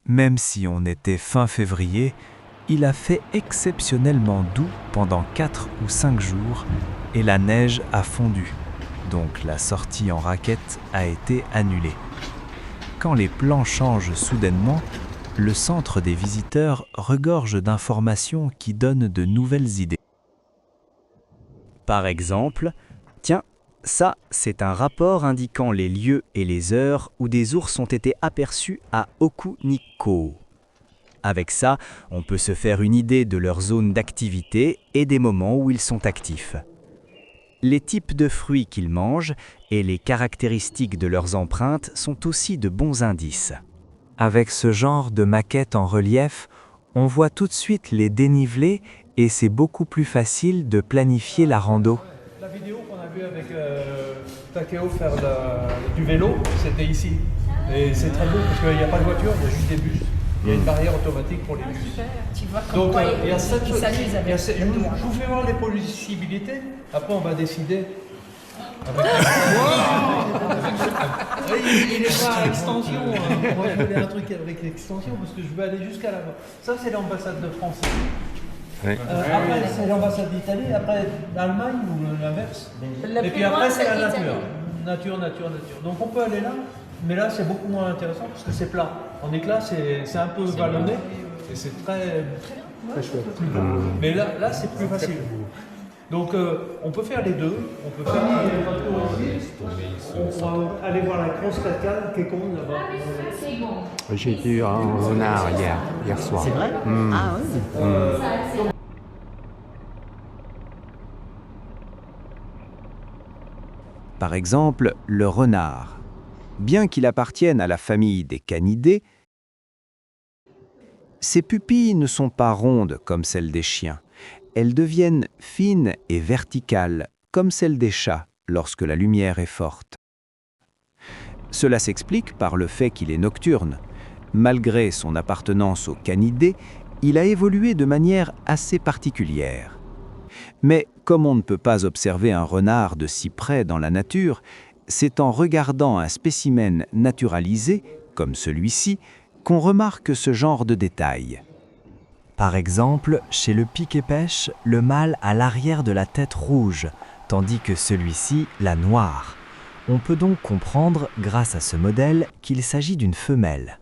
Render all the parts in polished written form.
Même si on était fin février, il a fait exceptionnellement doux pendant 4 ou 5 jours et la neige a fondu, donc la sortie en raquette a été annulée. Quand les plans changent soudainement, le centre des visiteurs regorge d'informations qui donnent de nouvelles idées. Par exemple, tiens, ça c'est un rapport indiquant les lieux et les heures où des ours ont été aperçus à Okunikko. Avec ça, on peut se faire une idée de leur zone d'activité et des moments où ils sont actifs. Les types de fruits qu'ils mangent et les caractéristiques de leurs empreintes sont aussi de bons indices. Avec ce genre de maquette en relief, on voit tout de suite les dénivelés et c'est beaucoup plus facile de planifier la rando. La vidéo qu'on a vue avec Takeo faire du vélo, c'était ici. Et c'est très beau parce qu'il n'y a pas de voiture, il y a juste des bus. Il y a une barrière automatique pour les bus. Tu vois comme Donc quoi il y a cette ils chose. s'amusent avec Je vous fais voir les possibilités. Après on va décider. Avec... il est pas à l'extension. Moi je voulais un truc avec l'extension parce que je veux aller jusqu'à là-bas. Ça c'est l'ambassade de France. Oui. Après c'est l'ambassade d'Italie, après l'Allemagne ou l'inverse. Et puis après c'est la nature. Nature. Donc on peut aller là, mais là c'est beaucoup moins intéressant parce que c'est plat. En éclat c'est un peu vallonné et c'est très chouette. Mais là c'est plus facile. Donc on peut faire les deux. On peut faire on va aller voir la grosse cascade qui est con là-bas. J'ai vu un renard hier soir. C'est vrai? Ah oui. Par exemple, le renard. Bien qu'il appartienne à la famille des canidés, ses pupilles ne sont pas rondes comme celles des chiens. Elles deviennent fines et verticales comme celles des chats lorsque la lumière est forte. Cela s'explique par le fait qu'il est nocturne. Malgré son appartenance aux canidés, il a évolué de manière assez particulière. Mais comme on ne peut pas observer un renard de si près dans la nature, c'est en regardant un spécimen naturalisé, comme celui-ci, qu'on remarque ce genre de détails. Par exemple, chez le piquet-pêche, le mâle a l'arrière de la tête rouge, tandis que celui-ci la noire. On peut donc comprendre, grâce à ce modèle, qu'il s'agit d'une femelle.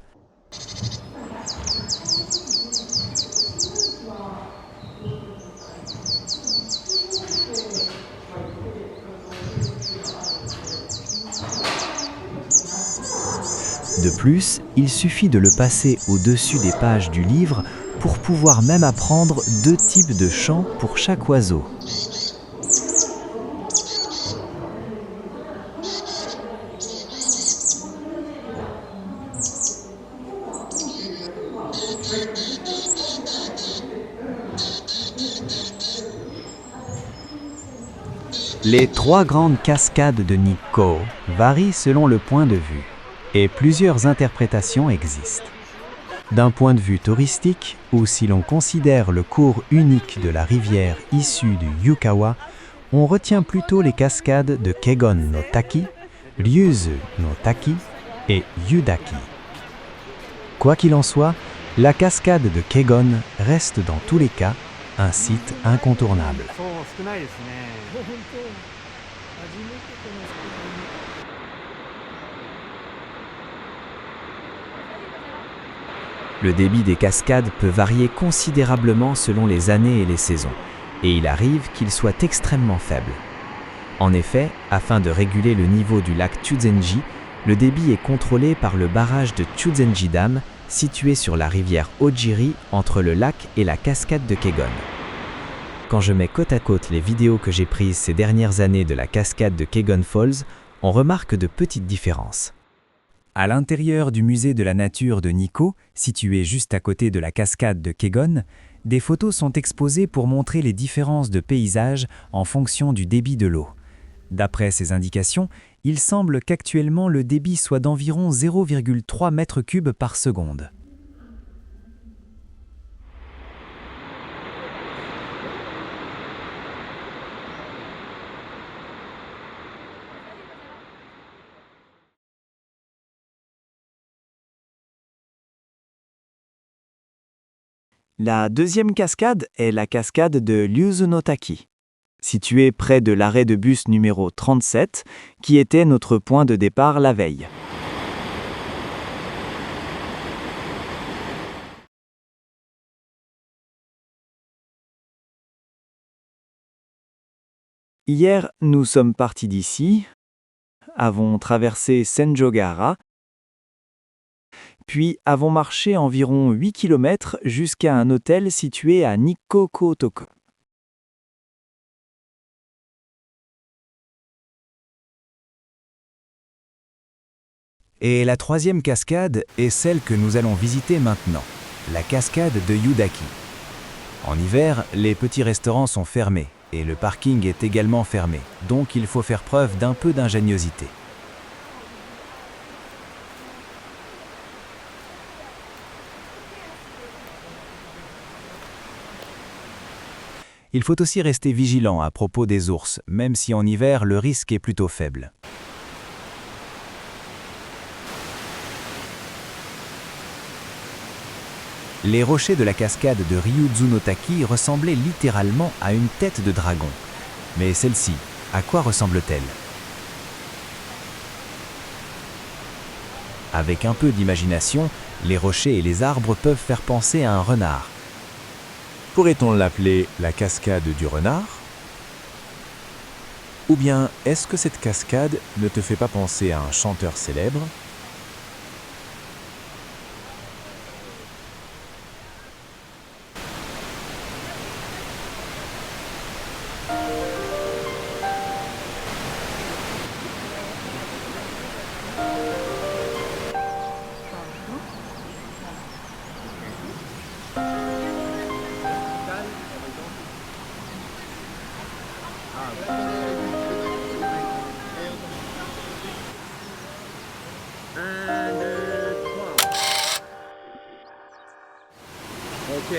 De plus, il suffit de le passer au-dessus des pages du livre pour pouvoir même apprendre 2 types de chants pour chaque oiseau. Les 3 grandes cascades de Nikko varient selon le point de vue, et plusieurs interprétations existent. D'un point de vue touristique, ou si l'on considère le cours unique de la rivière issue du Yukawa, on retient plutôt les cascades de Kegon no Taki, Ryuzu no Taki et Yudaki. Quoi qu'il en soit, la cascade de Kegon reste dans tous les cas un site incontournable. Le débit des cascades peut varier considérablement selon les années et les saisons, et il arrive qu'il soit extrêmement faible. En effet, afin de réguler le niveau du lac Chuzenji, le débit est contrôlé par le barrage de Chuzenji Dam, situé sur la rivière Ojiri entre le lac et la cascade de Kegon. Quand je mets côte à côte les vidéos que j'ai prises ces dernières années de la cascade de Kegon Falls, on remarque de petites différences. À l'intérieur du musée de la nature de Nikko, situé juste à côté de la cascade de Kegon, des photos sont exposées pour montrer les différences de paysage en fonction du débit de l'eau. D'après ces indications, il semble qu'actuellement le débit soit d'environ 0,3 m3 par seconde. La deuxième cascade est la cascade de Ryuzu-no-Taki, située près de l'arrêt de bus numéro 37, qui était notre point de départ la veille. Hier, nous sommes partis d'ici, avons traversé Senjogahara, puis avons marché environ 8 km jusqu'à un hôtel situé à Nikko-Kotoku. Et la troisième cascade est celle que nous allons visiter maintenant, la cascade de Yudaki. En hiver, les petits restaurants sont fermés et le parking est également fermé, donc il faut faire preuve d'un peu d'ingéniosité. Il faut aussi rester vigilant à propos des ours, même si en hiver le risque est plutôt faible. Les rochers de la cascade de Ryuzu-no-Taki ressemblaient littéralement à une tête de dragon. Mais celle-ci, à quoi ressemble-t-elle? Avec un peu d'imagination, les rochers et les arbres peuvent faire penser à un renard. Pourrait-on l'appeler la cascade du renard? Ou bien, est-ce que cette cascade ne te fait pas penser à un chanteur célèbre? Ok.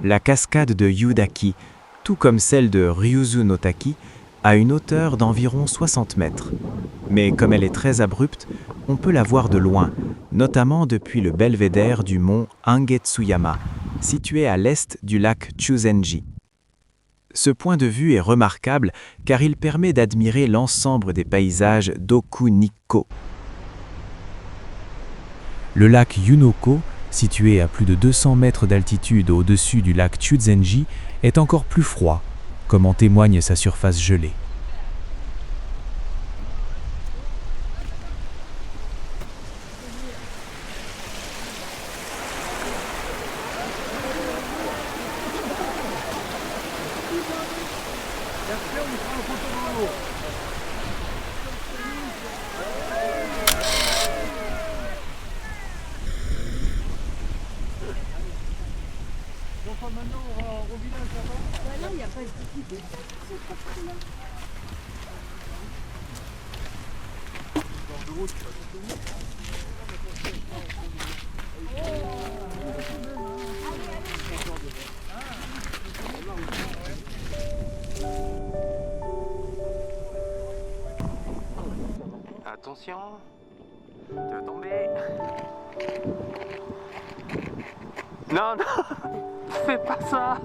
La cascade de Yudaki, tout comme celle de Ryuzu-no-Taki, a une hauteur d'environ 60 mètres. Mais comme elle est très abrupte, on peut la voir de loin, notamment depuis le belvédère du mont Angetsuyama, situé à l'est du lac Chuzenji. Ce point de vue est remarquable car il permet d'admirer l'ensemble des paysages d'Oku-Nikko. Le lac Yunoko, situé à plus de 200 mètres d'altitude au-dessus du lac Chuzenji, est encore plus froid, comme en témoigne sa surface gelée. Attention, tu vas tomber. Non, non, fais pas ça.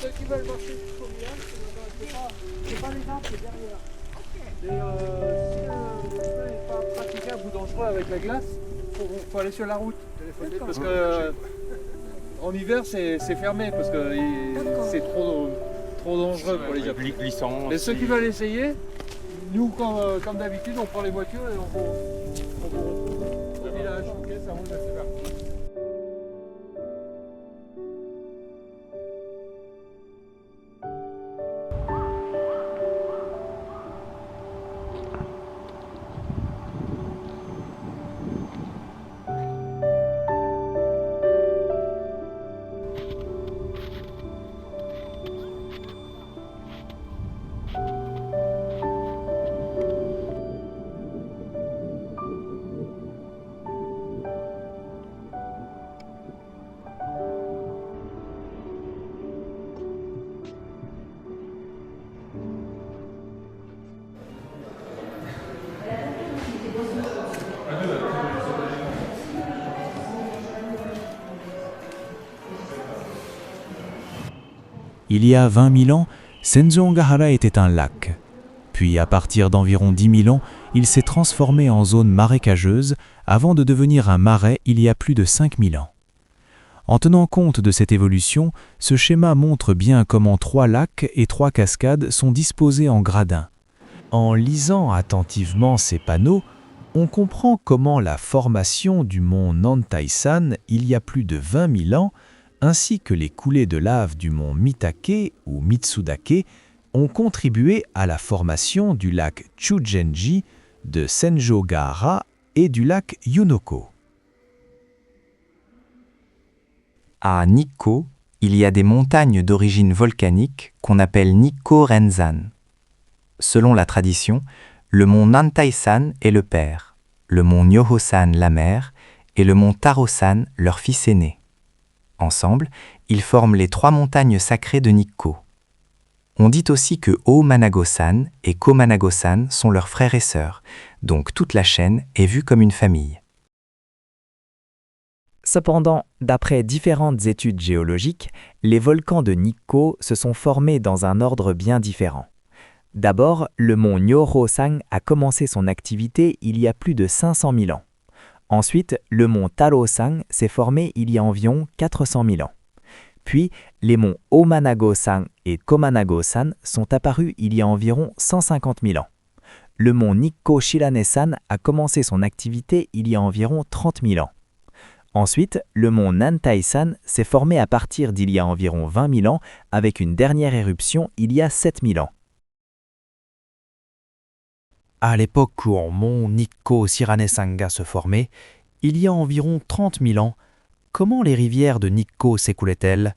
Ceux qui veulent marcher jusqu'au village, c'est pas les arbres, c'est derrière. Et si le chemin n'est pas praticable ou dangereux avec la glace, faut aller sur la route. Parce que en hiver c'est fermé parce que c'est trop dangereux pour les Japonais. Et ceux qui veulent essayer, Nous, comme d'habitude, on prend les voitures et on retrouve le village. Ok, ça roule, c'est parti. Il y a 20 000 ans, Senjo-Ngahara était un lac. Puis, à partir d'environ 10 000 ans, il s'est transformé en zone marécageuse avant de devenir un marais il y a plus de 5 000 ans. En tenant compte de cette évolution, ce schéma montre bien comment 3 lacs et 3 cascades sont disposés en gradins. En lisant attentivement ces panneaux, on comprend comment la formation du mont Nantaisan il y a plus de 20 000 ans ainsi que les coulées de lave du mont Mitake ou Mitsudake ont contribué à la formation du lac Chugenji, de Senjo-Gahara et du lac Yunoko. À Nikko, il y a des montagnes d'origine volcanique qu'on appelle Nikko-Renzan. Selon la tradition, le mont Nantaisan est le père, le mont Nyoho-san la mère et le mont Taro-san leur fils aîné. Ensemble, ils forment les 3 montagnes sacrées de Nikko. On dit aussi que O-Manago-san et Ko-Manago-san sont leurs frères et sœurs, donc toute la chaîne est vue comme une famille. Cependant, d'après différentes études géologiques, les volcans de Nikko se sont formés dans un ordre bien différent. D'abord, le mont Nyoho-san a commencé son activité il y a plus de 500 000 ans. Ensuite, le mont Taro-san s'est formé il y a environ 400 000 ans. Puis, les monts O-Manago-san et Ko-Manago-san sont apparus il y a environ 150 000 ans. Le mont Nikko-Shirane-san a commencé son activité il y a environ 30 000 ans. Ensuite, le mont Nantai-san s'est formé à partir d'il y a environ 20 000 ans avec une dernière éruption il y a 7 000 ans. À l'époque où le mont Nikko-Shirane-sanga se formait, il y a environ 30 000 ans, comment les rivières de Nikko s'écoulaient-elles?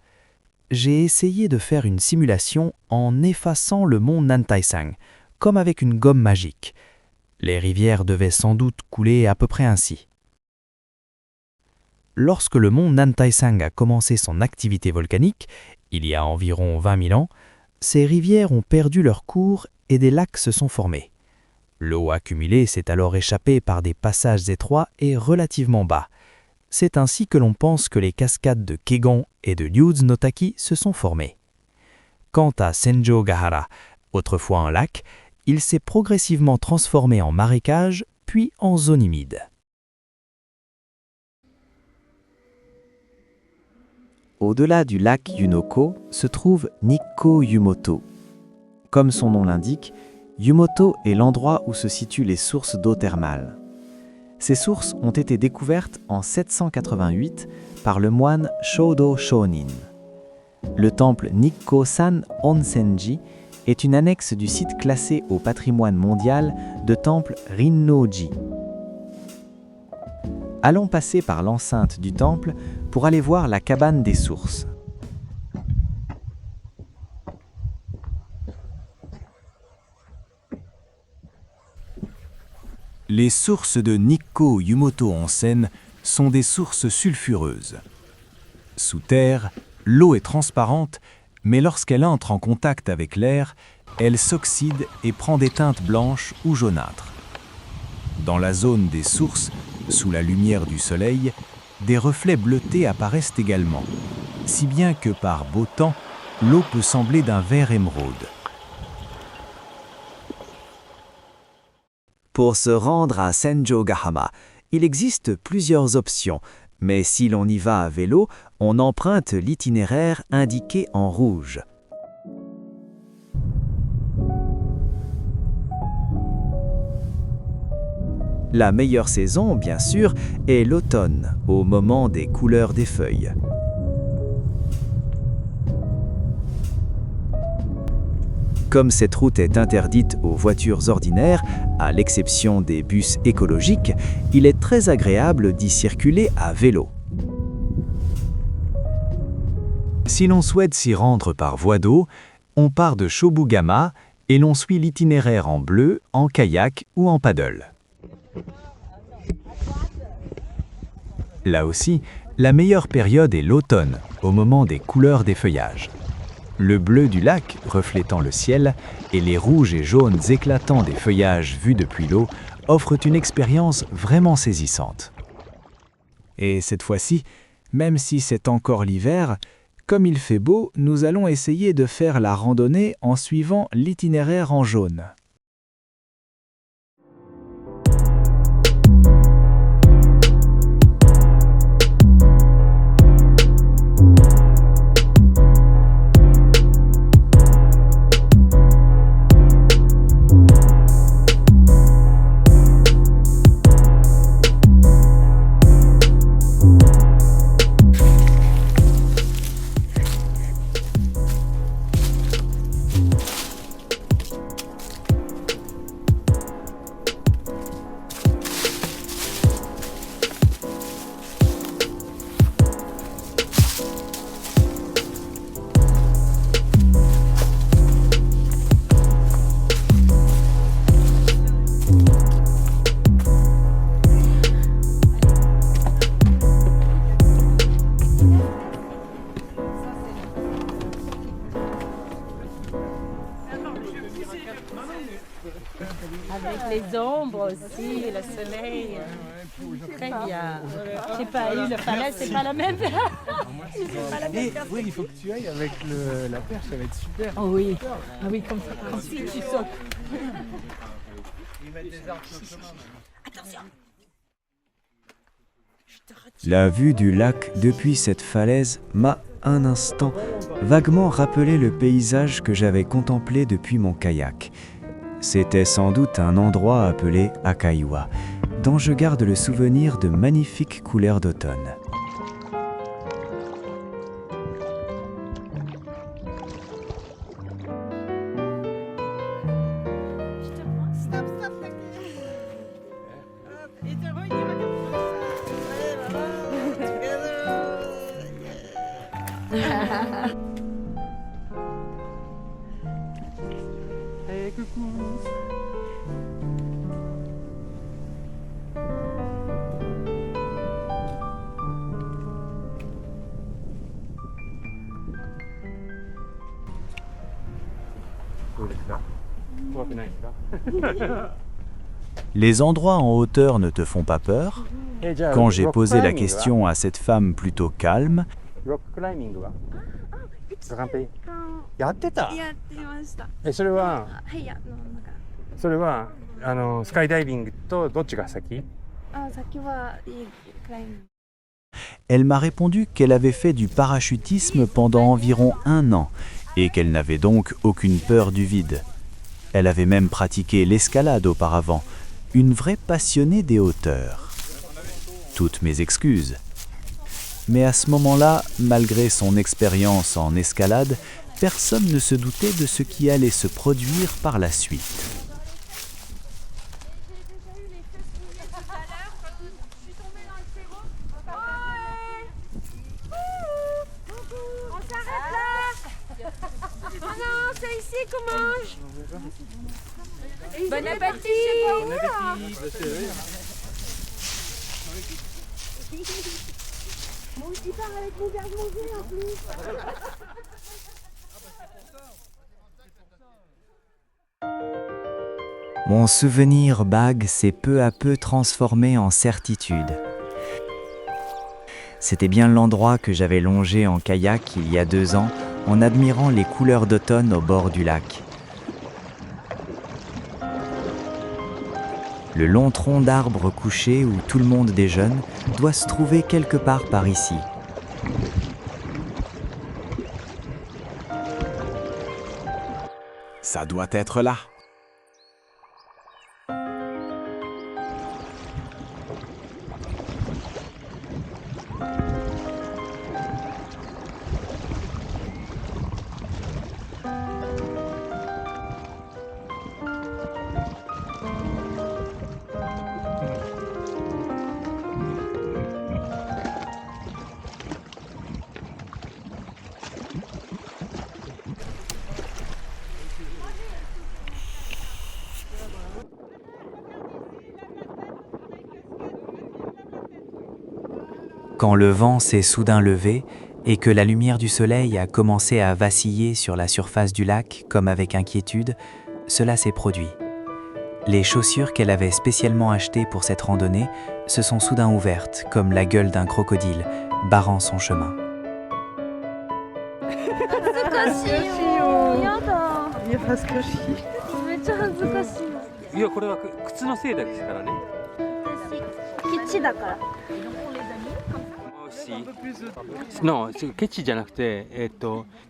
J'ai essayé de faire une simulation en effaçant le mont Nantai-san, comme avec une gomme magique. Les rivières devaient sans doute couler à peu près ainsi. Lorsque le mont Nantai-san a commencé son activité volcanique, il y a environ 20 000 ans, ces rivières ont perdu leur cours et des lacs se sont formés. L'eau accumulée s'est alors échappée par des passages étroits et relativement bas. C'est ainsi que l'on pense que les cascades de Kegon et de Ryuzu-no-Taki se sont formées. Quant à Senjo-Gahara, autrefois un lac, il s'est progressivement transformé en marécage, puis en zone humide. Au-delà du lac Yunoko se trouve Nikko-Yumoto. Comme son nom l'indique, Yumoto est l'endroit où se situent les sources d'eau thermale. Ces sources ont été découvertes en 788 par le moine Shodo Shonin. Le temple Nikko-san Onsenji est une annexe du site classé au patrimoine mondial de temple Rinnoji. Allons passer par l'enceinte du temple pour aller voir la cabane des sources. Les sources de Nikko-Yumoto Onsen sont des sources sulfureuses. Sous terre, l'eau est transparente, mais lorsqu'elle entre en contact avec l'air, elle s'oxyde et prend des teintes blanches ou jaunâtres. Dans la zone des sources, sous la lumière du soleil, des reflets bleutés apparaissent également, si bien que par beau temps, l'eau peut sembler d'un vert émeraude. Pour se rendre à Senjo-Gahara, il existe plusieurs options, mais si l'on y va à vélo, on emprunte l'itinéraire indiqué en rouge. La meilleure saison, bien sûr, est l'automne, au moment des couleurs des feuilles. Comme cette route est interdite aux voitures ordinaires, à l'exception des bus écologiques, il est très agréable d'y circuler à vélo. Si l'on souhaite s'y rendre par voie d'eau, on part de Shobugama et l'on suit l'itinéraire en bleu, en kayak ou en paddle. Là aussi, la meilleure période est l'automne, au moment des couleurs des feuillages. Le bleu du lac reflétant le ciel et les rouges et jaunes éclatants des feuillages vus depuis l'eau offrent une expérience vraiment saisissante. Et cette fois-ci, même si c'est encore l'hiver, comme il fait beau, nous allons essayer de faire la randonnée en suivant l'itinéraire en jaune. Avec les ombres aussi, le soleil. Très bien. J'ai pas eu le falaise, c'est pas la même. C'est pas la même personne. Oui, il faut que tu ailles avec la perche, ça va être super. Oh oui, ah oui, comme si tu sautes. Attention. La vue du lac depuis cette falaise m'a, un instant, vaguement rappelé le paysage que j'avais contemplé depuis mon kayak. C'était sans doute un endroit appelé Akaiwa, dont je garde le souvenir de magnifiques couleurs d'automne. Hey, coucou. Les endroits en hauteur ne te font pas peur? Quand j'ai posé la question à cette femme plutôt calme, ロッククライミングはドカンペイやってたやってました。それははいや、なんか、それはスカイダイビングとどっちが先先はいいクライミング。 elle m'a répondu qu'elle avait fait du parachutisme pendant environ 1 an et qu'elle n'avait donc aucune peur du vide. Elle avait même pratiqué l'escalade auparavant, une vraie passionnée des hauteurs. Toutes mes excuses. Mais à ce moment-là, malgré son expérience en escalade, personne ne se doutait de ce qui allait se produire par la suite. Bon appétit! Bon appétit. Moi aussi, pars avec mon garde-manger en plus. Mon souvenir vague s'est peu à peu transformé en certitude. C'était bien l'endroit que j'avais longé en kayak il y a 2 ans en admirant les couleurs d'automne au bord du lac. Le long tronc d'arbre couché où tout le monde déjeune doit se trouver quelque part par ici. Ça doit être là. Quand le vent s'est soudain levé et que la lumière du soleil a commencé à vaciller sur la surface du lac comme avec inquiétude, cela s'est produit. Les chaussures qu'elle avait spécialement achetées pour cette randonnée se sont soudain ouvertes comme la gueule d'un crocodile, barrant son chemin. 恥ずかしいよ。やだ。いや恥ずかしい。めっちゃ恥ずかしい。いやこれは靴のせいだからね。基地だから。Non, c'est Ketchi じゃなくて、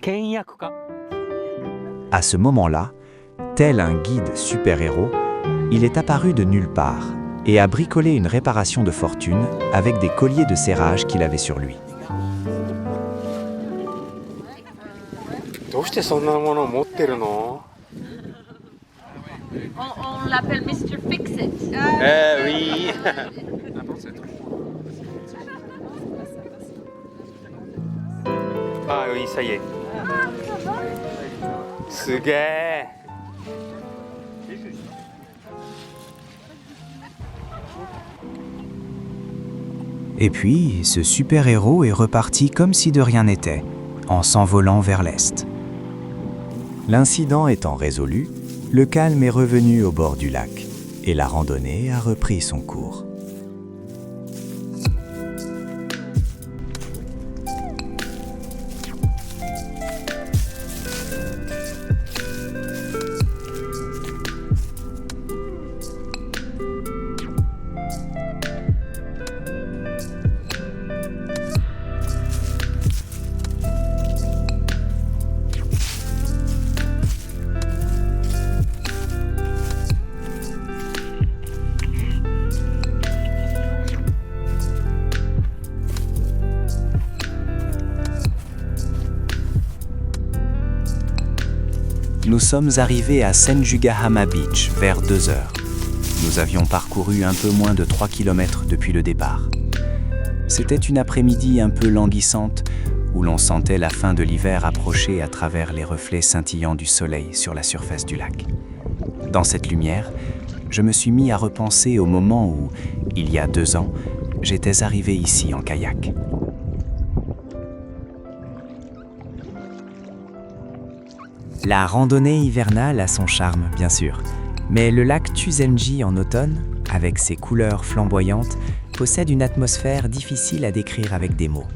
倹約家。 À ce moment-là, tel un guide super-héros, il est apparu de nulle part et a bricolé une réparation de fortune avec des colliers de serrage qu'il avait sur lui. どうしてそんなものを持ってるの？ On l'appelle Mr. Fix-It. Oui. Ah oui, ça y est. すげえ。 Et puis, ce super-héros est reparti comme si de rien n'était, en s'envolant vers l'est. L'incident étant résolu, le calme est revenu au bord du lac, et la randonnée a repris son cours. Nous sommes arrivés à Senjugahama Beach vers 2 heures. Nous avions parcouru un peu moins de 3 km depuis le départ. C'était une après-midi un peu languissante où l'on sentait la fin de l'hiver approcher à travers les reflets scintillants du soleil sur la surface du lac. Dans cette lumière, je me suis mis à repenser au moment où, il y a 2 ans, j'étais arrivé ici en kayak. La randonnée hivernale a son charme, bien sûr, mais le lac Tuzenji en automne, avec ses couleurs flamboyantes, possède une atmosphère difficile à décrire avec des mots.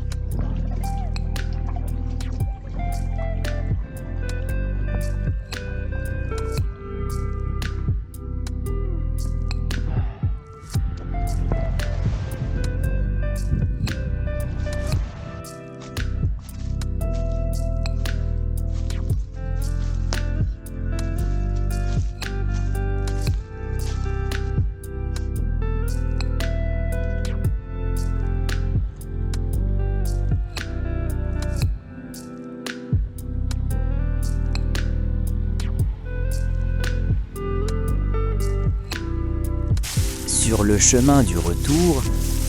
Sur le chemin du retour,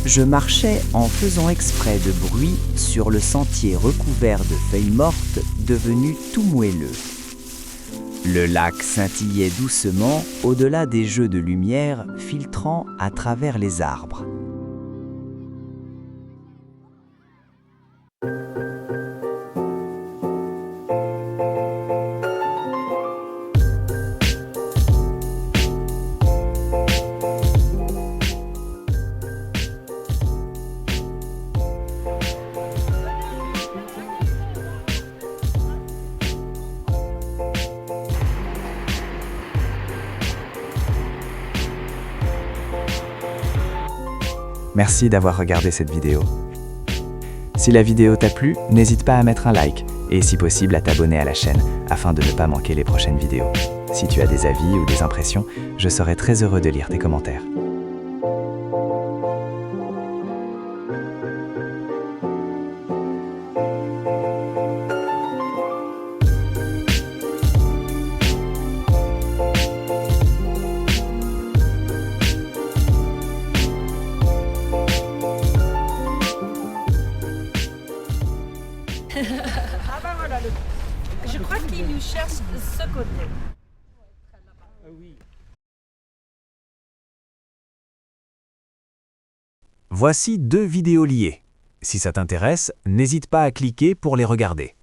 je marchais en faisant exprès de bruit sur le sentier recouvert de feuilles mortes devenu tout moelleux. Le lac scintillait doucement au-delà des jeux de lumière filtrant à travers les arbres. Merci d'avoir regardé cette vidéo. Si la vidéo t'a plu, n'hésite pas à mettre un like et si possible à t'abonner à la chaîne afin de ne pas manquer les prochaines vidéos. Si tu as des avis ou des impressions, je serai très heureux de lire tes commentaires. Ah ben voilà, je crois qu'il nous cherche de ce côté. Voici 2 vidéos liées. Si ça t'intéresse, n'hésite pas à cliquer pour les regarder.